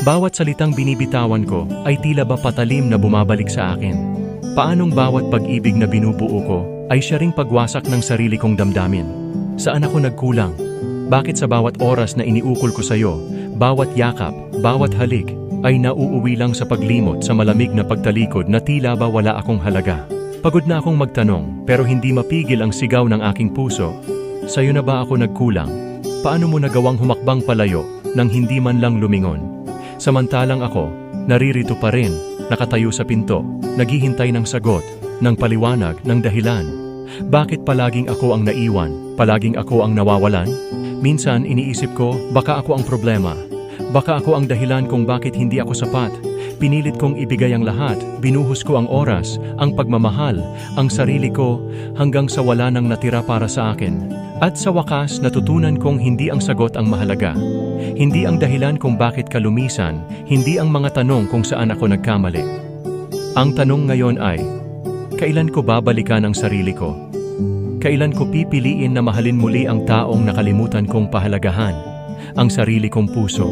Bawat salitang binibitawan ko ay tila ba patalim na bumabalik sa akin. Paanong bawat pag-ibig na binubuo ko ay siya ring pagwasak ng sarili kong damdamin? Saan ako nagkulang? Bakit sa bawat oras na iniukol ko sa'yo, bawat yakap, bawat halik, ay nauuwi lang sa paglimot sa malamig na pagtalikod na tila ba wala akong halaga? Pagod na akong magtanong pero hindi mapigil ang sigaw ng aking puso. Sa'yo na ba ako nagkulang? Paano mo nagawang humakbang palayo nang hindi man lang lumingon? Samantalang ako, naririto pa rin, nakatayo sa pinto, naghihintay ng sagot, ng paliwanag, ng dahilan. Bakit palaging ako ang naiwan? Palaging ako ang nawawalan? Minsan iniisip ko, baka ako ang problema. Baka ako ang dahilan kung bakit hindi ako sapat. Pinilit kong ibigay ang lahat, binuhos ko ang oras, ang pagmamahal, ang sarili ko, hanggang sa wala nang natira para sa akin. At sa wakas, natutunan kong hindi ang sagot ang mahalaga. Hindi ang dahilan kung bakit ka lumisan, hindi ang mga tanong kung saan ako nagkamali. Ang tanong ngayon ay, kailan ko babalikan ang sarili ko? Kailan ko pipiliin na mahalin muli ang taong nakalimutan kong pahalagahan, ang sarili kong puso?